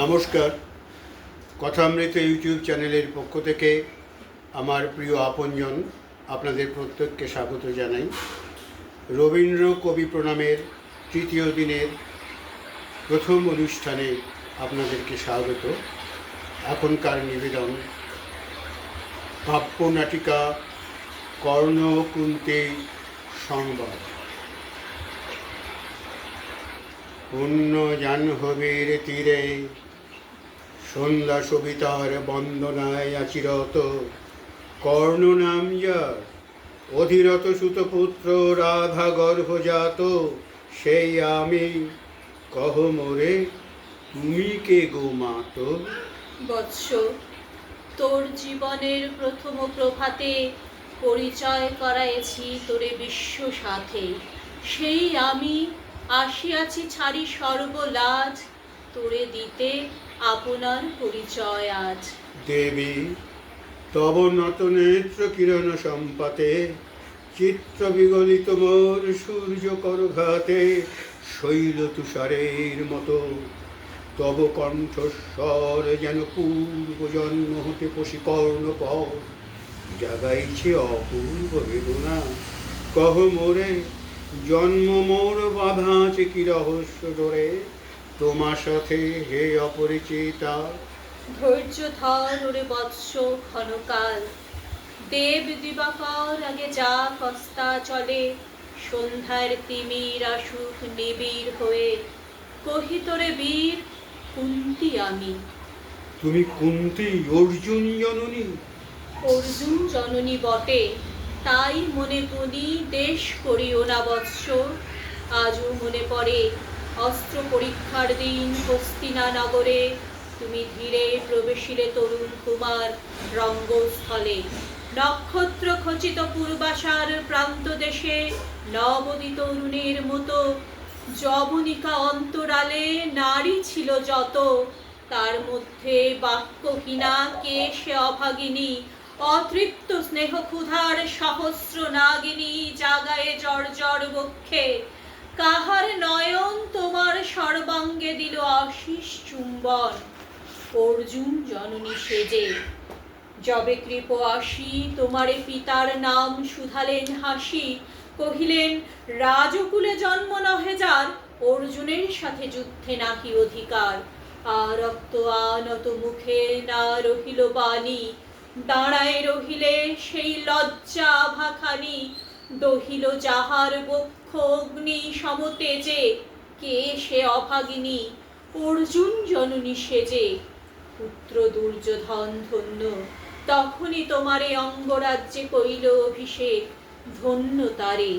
নমস্কার। কথামৃত ইউটিউব চ্যানেলের পক্ষ থেকে আমার প্রিয় আপনজন আপনাদের প্রত্যেককে স্বাগত জানাই। রবীন্দ্র কবি প্রণামের তৃতীয় দিনের প্রথম অনুষ্ঠানে আপনাদেরকে স্বাগত। এখনকার নিবেদন কাব্য নাটিকা কর্ণকুন্তি সংবাদ। পুণ্য জাহ্নবীর তীরে সন্ধ্যা সবিতার বন্দনায় আচিরত, কর্ণ নাম যার অধীরত সুতপুত্র রাধা গর্ভজাত, সেই আমি কহ মোরে তুমি কে গো মাত। বৎস, তোর জীবনের প্রথম প্রভাতে পরিচয় করাইছি তোরে বিশ্ব সাথে। সেই আমি আসিয়াছি ছাড়ি সর্বলাজ, তোরে দিতে আপনার পরিচয় আজ। দেবী তব নত নেত্র কিরণ সম্পাতে, চিত্র বিগলিত মোর সূর্য করঘাতে, শৈল তুষারের মতো তব কণ্ঠস্বর যেন পূর্ব জন্ম হতে পশিকর্ণ পর জাগাইছে অপূর্ব বেদনা। কহ মোরে জন্ম মোর বাধা আছে কি রহস্য ডোরে, তোমার সাথে হে অপরিচিতা। ধৈর্য ধর ওরে বৎস ক্ষণকাল, দেব দিবাকর আগে যা কস্তা চলে, সন্ধ্যার তিমির আসুক নিবিড় হয়ে, কহি তোরে বীর কুন্তি আমি। তুমি কুন্তি অর্জুন জননী? অর্জুন জননী বটে, তাই মনে পুনি দেশ করিও না বৎস। আজও মনে পড়ে অস্ত্র পরীক্ষার দিন হস্তিনা নগরে, তুমি ধীরে প্রবেশিলে তরুণ কুমার রঙ্গস্থলে। নক্ষত্র খচিত পূর্বাশার প্রান্ত দেশে, নবদী তরুণের মতো যবনিকা অন্তরালে নারী ছিল যত, তার মধ্যে বাক্যহীনা কে সে অভাগিনী, অতৃপ্ত স্নেহ ক্ষুধার সহস্র নাগিনী জাগায়ে জর্জর বক্ষে। কাহার নয়ন তোমার সর্বাঙ্গে দিল আশিস চুম্বন, অর্জুন জননী সেজে। যবে কৃপ আসি তোমারে পিতার নাম শুধালেন হাসি, কহিলেন রাজকুলে জন্ম নহে যার, অর্জুনের সাথে যুদ্ধে নাহি অধিকার। আর রক্ত আনত মুখে না রহিল বাণী, দাঁড়ায় রহিলে সেই লজ্জা আভাখানি। দহিল যাহার বক্ষ অগ্নি সমতেজে, কে সে অভাগিনী, অর্জুন জননী সেজে। পুত্র দুর্যোধন ধন্য, তখনই তোমারে অঙ্গরাজ্যে কইল অভিষেক, ধন্য তারে।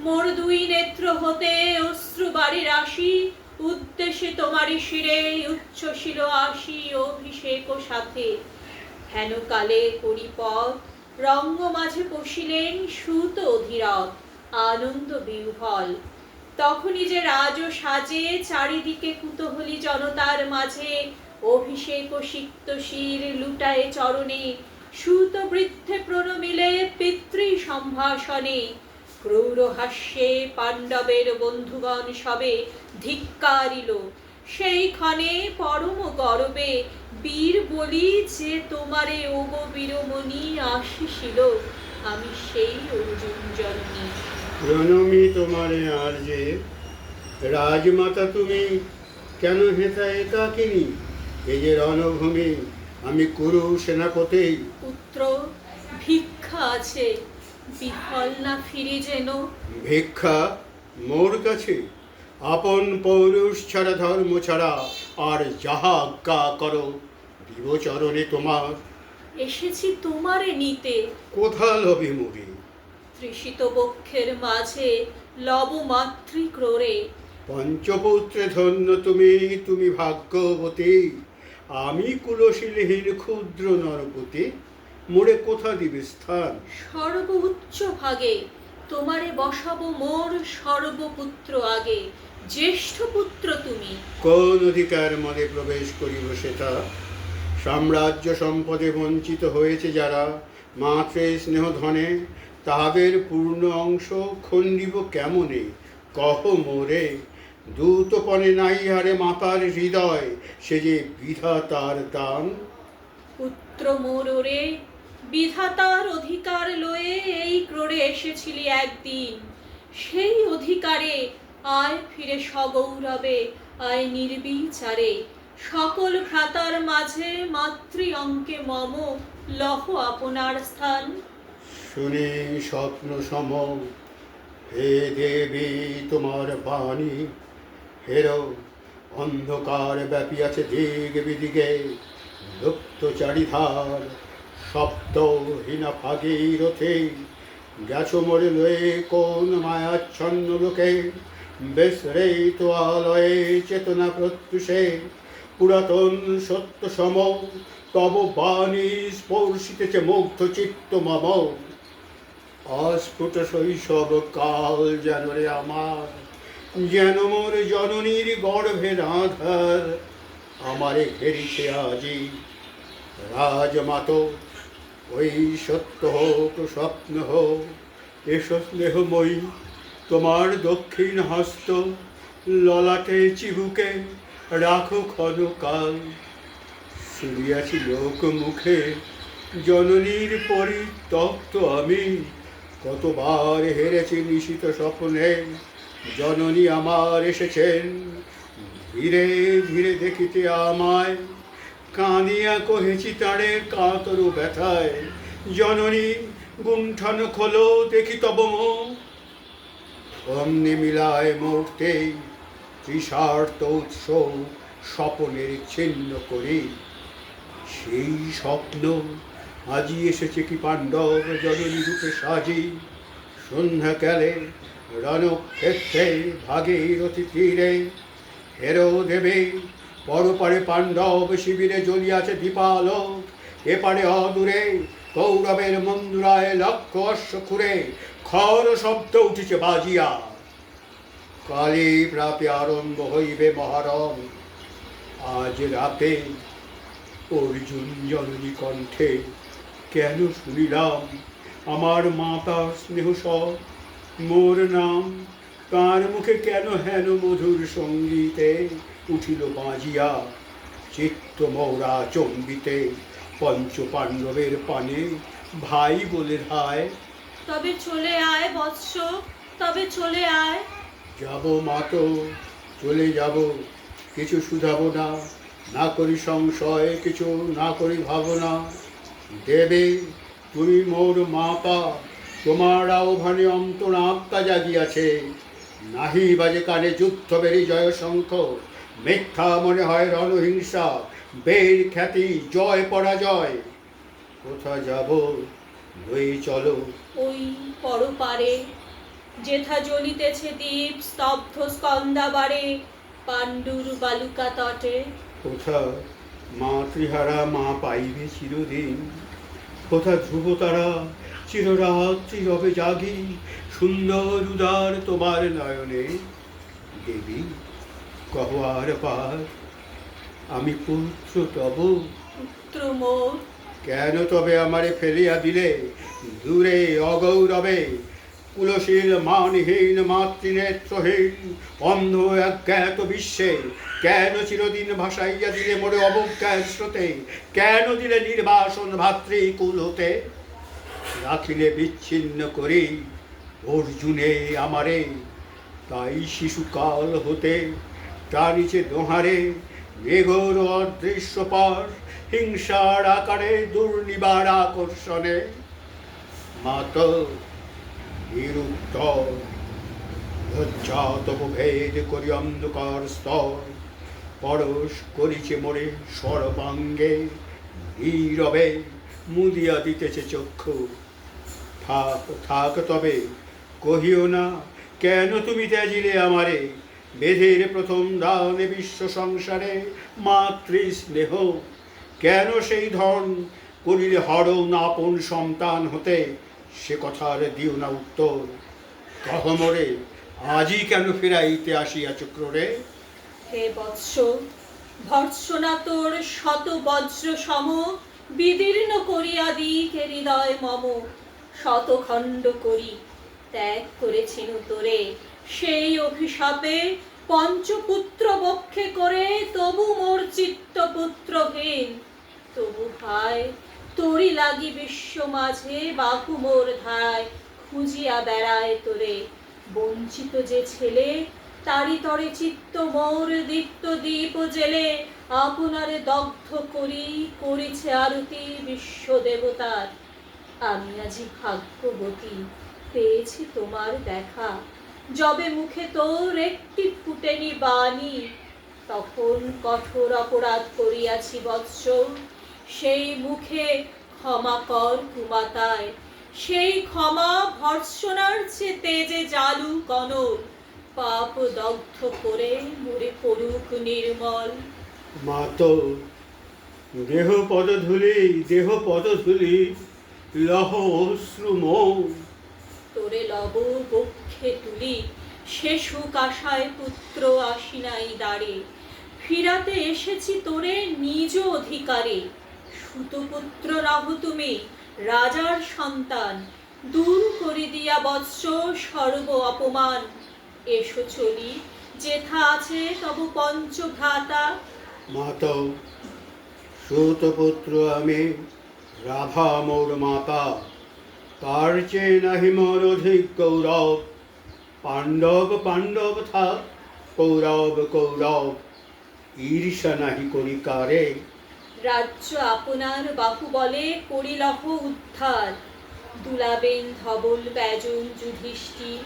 মোর দুই নেত্র হতে অশ্রু বাড়ি রাশি, উদ্দেশ্যে তোমারি শিরে উচ্ছ্বসিল আসি অভিষেক ও সাথে। হেন কালে করিপথ রঙ্গ মাঝে বসিলেন সুত অধীরথ, আনন্দ বিহ্বল। তখনই যে রাজ সাজে চারিদিকে কুতূহলী জনতার মাঝে, অভিষেক ও সিক্ত শির লুটায়ে চরণে, সুত বৃদ্ধে প্রণমিলে পিতৃ সম্ভাষণে। ক্রূর হাস্যে পাণ্ডবের বন্ধুগণ সবে ধিক্কারিল, সেই ক্ষণে পরম গর্বে বীর বলি যে তোমারে ওগো বীরমণি আসিছিল, আমি সেই অর্জুন জননী। প্রণমি তোমারে আর্যে, রাজমাতা তুমি কেন হেতা একাকিনী? এই যে রণভূমি, আমি কুরু সেনাপতি। পুত্র, ভিক্ষা আছে, বিফল না ফিরে যেন। ভিক্ষা মোর কাছে? আপন পৌরুষ ছাড়া ধর্ম ছাড়া আর যাহা আজ্ঞা করো দিব চরণে তোমার। এসেছি তোমারে নিতে, কোথা লবে মুড়ি? তৃষিত বক্ষের মাঝে লব মাতৃক্রোড়ে। পঞ্চপুত্রে ধন্য তুমি, তুমি ভাগ্যবতী, আমি কুলশীলহীন ক্ষুদ্র নরপতি, মোরে কোথা দিবে স্থান? সর্ব উচ্চ ভাগে তোমারে বসাবো মোর সর্বপুত্র আগে। জ্যেষ্ঠ পুত্র তুমি, কোন অধিকার মনে প্রবেশ করিব সেটা? সাম্রাজ্য সম্পদে বঞ্চিত হয়েছে যারা, মাত্রে স্নেহ ধনে তাহাদের পূর্ণ অংশ খণ্ডিব কেমনে? কহ মোরে দূতপনে নাই হারে মাতার হৃদয়, সে যে বিধাতার দান। পুত্র মোর ওরে, বিধাতার অধিকার লয়ে এই ক্রোড়ে এসেছিলি একদিন, সেই অধিকারে আয় ফিরে সগৌরবে, আয় নির্বিচারে। সকল ভ্রাতার মাঝে মাতৃ অঙ্কে মম, লহ আপনার স্থান। শুনি স্বপ্ন সম, হে দেবী তোমার বাণী, হেরো অন্ধকার ব্যাপিয়াছে দিগ বিদিগে, লুপ্ত চারিধার শব্দহীনা ভাগীরথে, গেছো মরে লয়ে কোন মায়াচ্ছন্ন লোকে, বেসরে তোয়ালয়ে চেতনা প্রত্যুষে, পুরাতন সত্য সম, তব বাণী স্পর্শিতেছে মুগ্ধ চিত্ত মম। অস্ফুট শৈশব কাল যেন রে আমার, যেন মোর জননীর গর্ভের আধার, আমারে ঘেরিছে আজি রাজমাত। ওই সত্য হোক স্বপ্ন হোক, এসো স্নেহময়ী তোমার দক্ষিণ হস্ত, ললাটে চিবুকে রাখো ক্ষণকাল। শুনিয়াছি লোক মুখে জননীর পরিত্যক্ত আমি, কতবার হেরেছি নিশিত স্বপ্নে, জননী আমার এসেছেন ধীরে ধীরে দেখিতে আমায়, কাঁদিয়া কহেছি তারে কাতর ব্যথায়, জননী গুণ্ঠন খোলো দেখি তব মুখ। অমনি মিলায় মুহূর্তে তৃষার্ত উৎস স্বপনের ছিন্ন করি, সেই স্বপ্ন আজি এসেছে কি পাণ্ডব জননী রূপে সাজি। সন্ধ্যাকালে রণক্ষেত্রে ভাগীরথী তীরে, হেরো দেবী পরপারে পাণ্ডব শিবিরে জ্বলিয়াছে দীপালোক, এপারে অদূরে কৌরবের মন্দুরায় লক্ষ অশ্ব খুঁড়ে, খর শব্দ উঠিছে বাজিয়া, কালী প্রাপে আরম্ভ হইবে মহারণ। আজ রাতে অর্জুন জননী কণ্ঠে কেন শুনিলাম আমার মাতা স্নেহ সব, মোর নাম তার মুখে কেন হেন মধুর সঙ্গীতে উঠিল বাজিয়া, চিত্ত মৌরা চম্বিতে পঞ্চ পাণ্ডবের পানে ভাই বলে ধায়। তবে চলে আয় বৎস, তবে চলে আয়। যাব মাতো, চলে যাব, কিছু শুধাবো না, না করি সংশয়, কিছু না করি ভাবনা। দেবে তুমি মোর মাপা, তোমার আহ্বানে অন্তর আত্মা জাগিয়াছে, নাহি বাজে কানে যুদ্ধ বেরি জয় শঙ্খ, মিথ্যা মনে হয় রণহিংসা, বীর খ্যাতি জয় পরাজয়। কোথা যাব লই চলো। ওই পরপারে যেথা জ্বলিতেছে দ্বীপ স্তব্ধ স্কন্দাবারে, পাণ্ডুর বালুকা তটে। কোথা মাতৃহারা মা পাইবে চিরদিন, কোথা ধ্রুবতারা চিররাত্রি রবে জাগি, সুন্দর উদার তোমার নয়নে। দেবী কহ আর পার, আমি পুত্র তব, পুত্র মোর কেন তবে আমারে ফেলিয়া দিলে দূরে অগৌরবে, কুলশীল মানহীন মাতৃনেত্রহীন অন্ধ অজ্ঞাত বিশ্বে, কেন চিরদিন ভাসাইয়া দিলে মোরে অবজ্ঞার স্রোতে, কেন দিলে নির্বাসন ভাতৃকুল হতে, রাখিলে বিচ্ছিন্ন করি অর্জুনে আমারে, তাই শিশুকাল হতে টানিছে দোহারে মেঘর অদৃশ্য পার, হিংসার আকারে দুর্নিবার আকর্ষণে। মাত নিরুত্তর লজ্জা তব ভেদ করি অন্ধকার স্তর, পরশ করিছে মোরে সর্বাঙ্গে, নীরবে মুদিয়া দিতেছে চক্ষু। থাক থাক তবে কহিও না, কেন তুমি ত্যাজিলে আমারে, বেদের প্রথম দানে বিশ্ব সংসারে মাতৃ স্নেহ, কেন সেই ধন করিলে হরণ আপন সন্তান হতে, সে কথার দিও না উত্তর। কহ মোরে আজই কেন ফিরাইতে আসিয়াছ ক্রোড়ে। হে বৎস, ভর্ৎসনা তোর শত বজ্র সম, বিদীর্ণ করিয়া দিক হৃদয় মম। শতখণ্ড করি ত্যাগ করেছিনু তোরে, সেই অভিশাপে পঞ্চপুত্র বক্ষে করে তবু মোর চিত্ত পুত্রহীন। তবু হায় তোরি লাগি বিশ্ব মাঝে বাহু মোর ধায় খুঁজিয়া বেড়ায় তোরে। বঞ্চিত যে ছেলে তারি তরে চিত্ত মোর দীপ্ত দীপ জেলে আপনারে দগ্ধ করি করিছে আরতি বিশ্ব দেবতার। আমি আজি ভাগ্যবতী পেয়েছি তোমার দেখা, যবে মুখে তোর একটি ফুটেনি বাণী। তখন কঠোর অপরাধ করিয়াছি বৎস, সেই মুখে ক্ষমা কর কুমাতায়। সেই ক্ষমা ভর্ৎসনার চেয়ে তেজে জালু কনল, পাপ দগ্ধ করে মোরে করুক নির্মল। মাতো দেহ পদধূলি লহ অশ্রু মৌ। তোরে লব বক্ষে তুলি সে সুখ আশায় পুত্র আসি নাই দাঁড়ে। ফিরাতে এসেছি তোরে নিজ অধিকারে। সুতপুত্র রাহ তুমি রাজার সন্তান, দূর করে দিয়া বৎস সর্ব অপমান। এসো চলি যেথা আছে তব পঞ্চভ্রাতা। মাতো সুতপুত্র আমি, রাভা মোর মাতা, তার চেয়ে নাহি মোর অধিক গৌরব। পাণ্ডব পাণ্ডব থাক, কৌরব কৌরব, ঈর্ষা নাহি করি কারে। রাজ্য আপনার বাহুবলে করিলহ উদ্ধার। দুলাবেন ধবল ব্যজন যুধিষ্ঠির,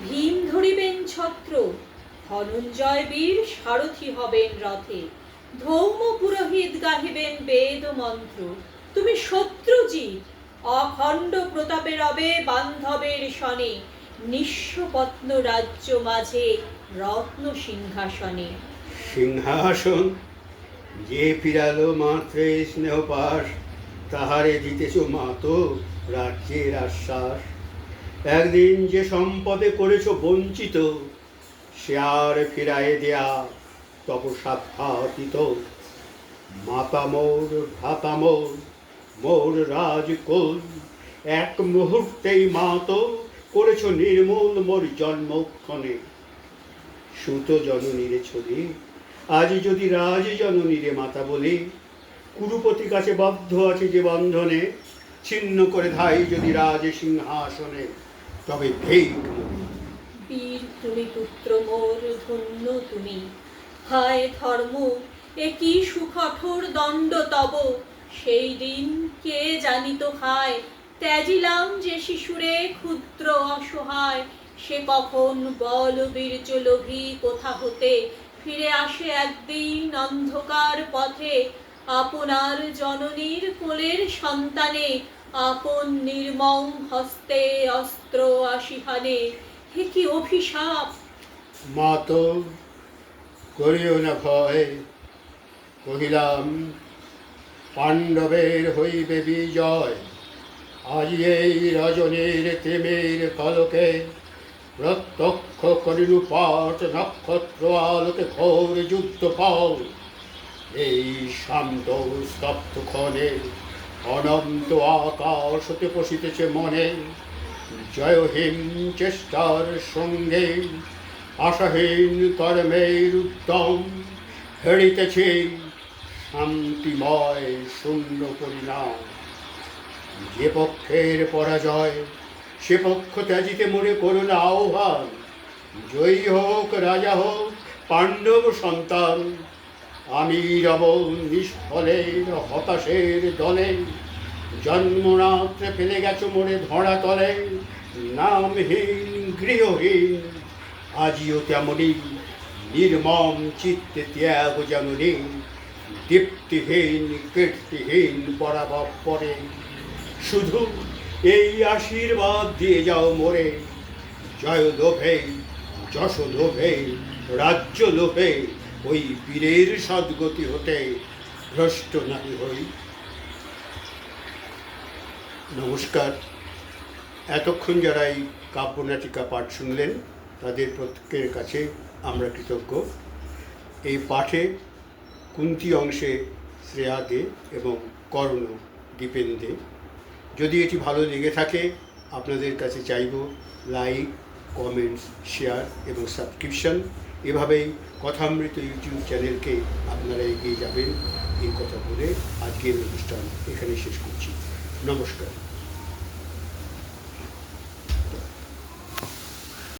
ভীম ধরিবেন ছত্র, ধনঞ্জয় বীর সারথি হবেন রথে। ধৌম পুরোহিত গাহিবেন বেদ মন্ত্র। তুমি শত্রুজিৎ অখণ্ড প্রতাপে রবে বান্ধবের সনে। নিঃস্বপত্ন রাজ্য মাঝে রত্ন সিংহাসনে। সিংহাসন যে ফিরালো মাত্রে স্নেহপাশ, তাহারে দিতেছ মাতো রাজ্যের আশ্বাস। একদিন যে সম্পদে করেছ বঞ্চিত, সে আর ফিরায়ে দেয়া তব সাধ্যাতীত। মাতা মোর ভ্রাতা মোর, মোর রাজকুল, এক মুহূর্তেই মাতো করেছ নির্মূল মোর জন্মক্ষণে। সুত জননীরে ছবি আজ যদি রাজ জননীরে মাতা বলি, কুরুপতি কাছে বদ্ধ আছে যে বন্ধনে, ছিন্ন করে ধাই যদি রাজ সিংহাসনে, তবে ভেক মরি। বীর তুমি পুত্র মোর ধন্য তুমি, হায় ধর্ম এ কি সুকঠোর দণ্ড তব। সেই দিন কে জানিত হায়, ত্যাজিলাম যে শিশুরে ক্ষুদ্র অসহায়। সে কখন বল বীর্য লোভী কোথা হতে ফিরে আসে একদিন অন্ধকার পথে। আপনার জননীর কোলের সন্তানে আপন নির্মম হস্তে অস্ত্র আসিহানে। হে কি অভিশাপ! মাতো করিও না ভয়, কহিলাম পাণ্ডবের হইবে বিজয়। আজ এই রজনীর তিমির কলকে, প্রত্যক্ষ করিলু পাঠ নক্ষত্র আলোকে ঘোর যুদ্ধ পাও। এই শান্ত স্তব্ধ ক্ষণে অনন্ত আকাশ হতে পশিতেছে মনে। জয়হীন চেষ্টার সঙ্গে আশাহীন কর্মের উদ্যম, হেরিতেছে শান্তিময় শূন্য পরিণাম। যে পক্ষের পরাজয় সে পক্ষ ত্যাজিতে মোরে করুণ আহ্বান। জয়ী হোক রাজা হোক পাণ্ডব সন্তান, আমি রব নিষ্ফলের হতাশের দলে। জন্মরাত্রে ফেলে গেছো মোরে ধরা তলে, নামহীন গৃহহীন আজিও তেমনি, নির্মম চিত্তে ত্যাগ যেমনি। দীপ্তিহীন কীর্তিহীন পরাভব পরে, শুধু এই আশীর্বাদ দিয়ে যাও মোরে। জয় লোভে যশ লোভে রাজ্য লোভে, ওই বীরের সদ্গতি হতে ভ্রষ্ট নাহি হই। নমস্কার। এতক্ষণ যারা এই কাব্যনাটিকা পাঠ শুনলেন তাদের প্রত্যেকের কাছে আমরা কৃতজ্ঞ। এই পাঠে কুন্তী অংশে শ্রেয়া দে এবং কর্ণ দীপেন দে। যদি এটি ভালো লেগে থাকে আপনাদের কাছে চাইব লাইক, কমেন্টস, শেয়ার এবং সাবস্ক্রিপশন এভাবেই কথামৃত ইউটিউব চ্যানেলকে আপনারা এগিয়ে যাবেন এই কথা বলে আজকের অনুষ্ঠান এখানে শেষ করছি। নমস্কার।